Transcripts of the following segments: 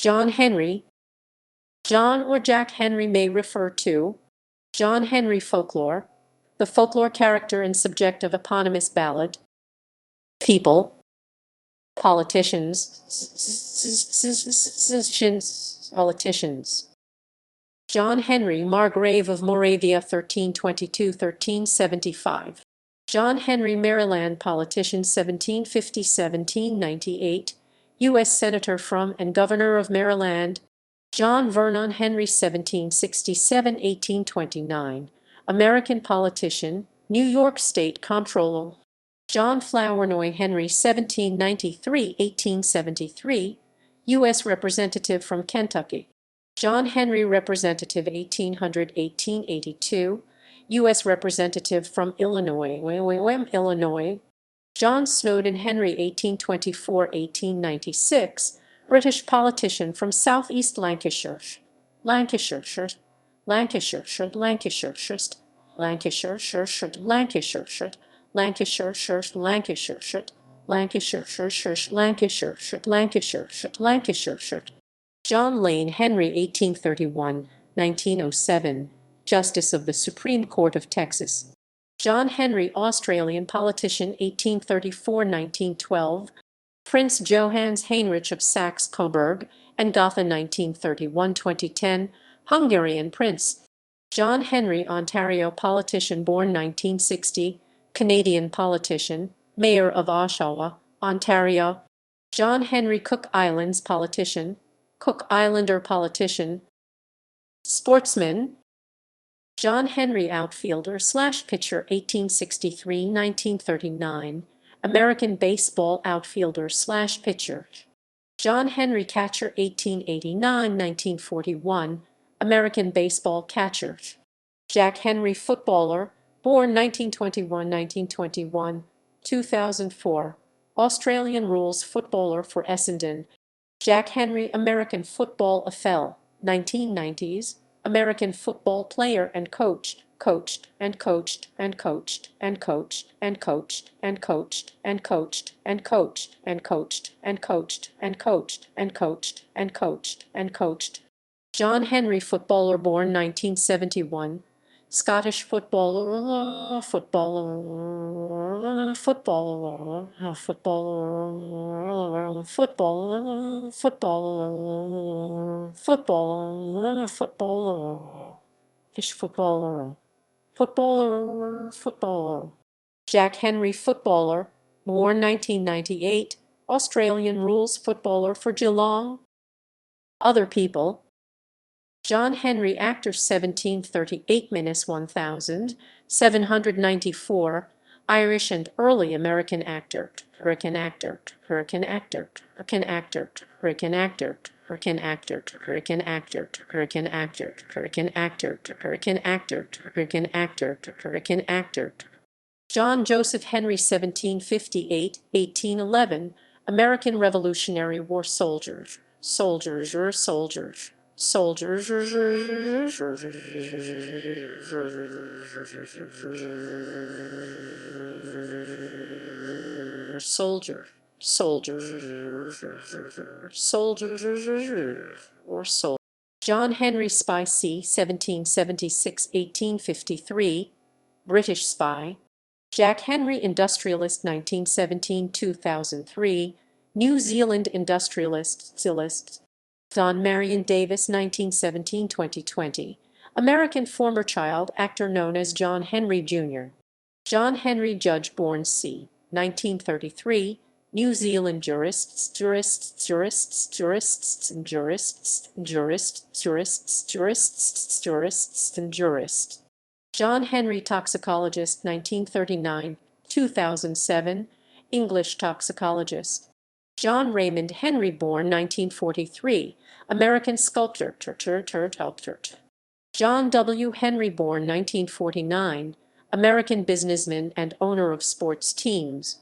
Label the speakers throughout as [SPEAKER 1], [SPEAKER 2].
[SPEAKER 1] John Henry. John or Jack Henry may refer to John Henry folklore, the folklore character and subject of eponymous ballad. People, politicians, politicians. John Henry, Margrave of Moravia, 1322–1375. John Henry, Maryland politician, 1750–1798, U.S. Senator from and Governor of Maryland. John Vernon Henry, 1767–1829, American politician, New York State Comptroller. John Flournoy Henry, 1793–1873, U.S. Representative from Kentucky. John Henry, Representative, 1800–1882, U.S. Representative from Illinois. Illinois. John Snowden Henry, 1824–1896, British politician from southeast Lancashire. Lancashire, Lancashire, Lancashire, Lancashire, Lancashire, Lancashire, Lancashire, Lancashire, Lancashire, Lancashire, Lancashire. John Lane Henry, 1831–1907, Justice of the Supreme Court of Texas. John Henry, Australian politician, 1834–1912, Prince Johannes Heinrich of Saxe-Coburg and Gotha, 1931–2010, Hungarian prince. John Henry, Ontario politician, born 1960, Canadian politician, Mayor of Oshawa, Ontario. John Henry, Cook Islands politician, Cook Islander politician. Sportsmen. John Henry, outfielder/pitcher, 1863–1939, American baseball outfielder/pitcher. John Henry, catcher, 1889–1941, American baseball catcher. Jack Henry, footballer, born 1921–1921, 2004, Australian rules footballer for Essendon. Jack Henry, American football AFL, 1990s, American football player and coached, coached, and coached, and coached, and coached, and coached, and coached, and coached, and coached, and coached, and coached, and coached, and coached, and coached, and coached. John Henry, footballer, born 1971, Scottish footballer, footballer, footballer, footballer, footballer, footballer, footballer, footballer, fish footballer, footballer, footballer. Jack Henry, footballer, born 1998, Australian rules footballer for Geelong. Other people. John Henry, actor, 1738–1794, Irish and early American actor, Hurricane actor, Hurricane actor, Hurricane actor, Hurricane actor, Hurricane actor, Hurricane actor, Hurricane actor, Hurricane actor, Hurricane actor, Hurricane actor, Hurricane actor. John Joseph Henry, 1758–1811, American Revolutionary War soldier, soldiers, soldiers. Soldiers, soldier, soldier, soldier, or soldier. John Henry, spy, c. 1776–1853, British spy. Jack Henry, industrialist, 1917–2003, New Zealand industrialist. Don Marion Davis, 1917–2020, American former child actor known as John Henry Jr. John Henry Judge, born c. 1933, New Zealand jurists. John Henry, toxicologist, 1939–2007, English toxicologist. John Raymond Henry, born 1943, American sculptor. John W. Henry, born 1949, American businessman and owner of sports teams.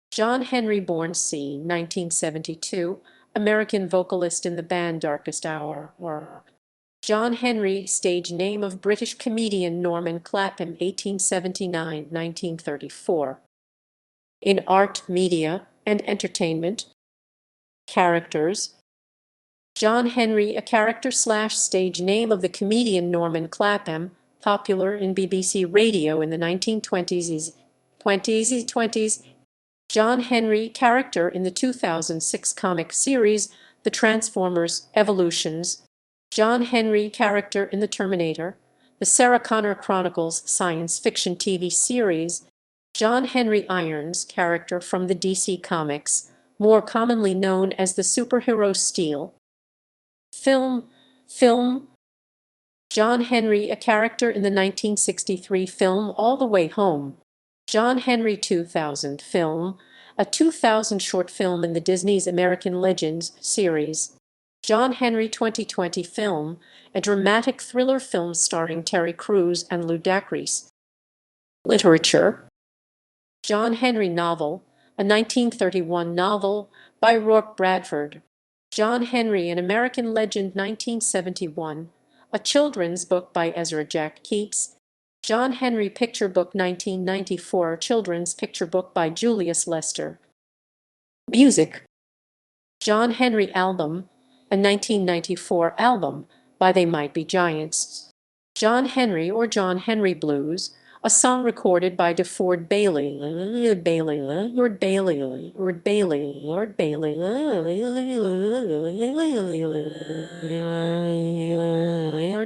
[SPEAKER 1] John Henry, born c. 1972, American vocalist in the band Darkest Hour. John Henry, stage name of British comedian Norman Clapham, 1879–1934. In art, media, and entertainment. Characters. John Henry, a character/stage name of the comedian Norman Clapham, popular in BBC Radio in the 1920s. John Henry, character in the 2006 comic series The Transformers: Evolutions. John Henry, character in The Terminator, the Sarah Connor Chronicles science fiction TV series. John Henry Irons, character from the DC Comics, more commonly known as the superhero Steel. Film. John Henry, a character in the 1963 film All the Way Home. John Henry 2000 film, a 2000 short film in the Disney's American Legends series. John Henry 2020 film, a dramatic thriller film starring Terry Crews and Ludacris. Literature. John Henry novel, a 1931 novel by Rourke Bradford. John Henry, an American Legend 1971, a children's book by Ezra Jack Keats. John Henry Picture Book 1994, children's picture book by Julius Lester. Music. John Henry album, a 1994 album by They Might Be Giants. John Henry or John Henry Blues, a song recorded by DeFord Bailey. Lord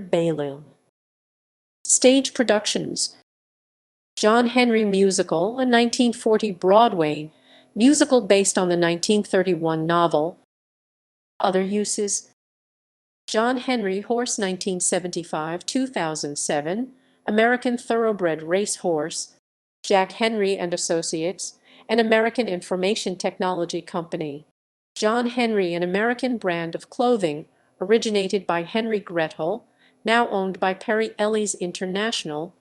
[SPEAKER 1] Bailey. Stage productions. John Henry Musical, a 1940 Broadway musical based on the 1931 novel. Other uses. John Henry Horse 1975-2007, American Thoroughbred Race Horse. Jack Henry and Associates, an American information technology company. John Henry, an American brand of clothing, originated by Henry Gretel, now owned by Perry Ellis International.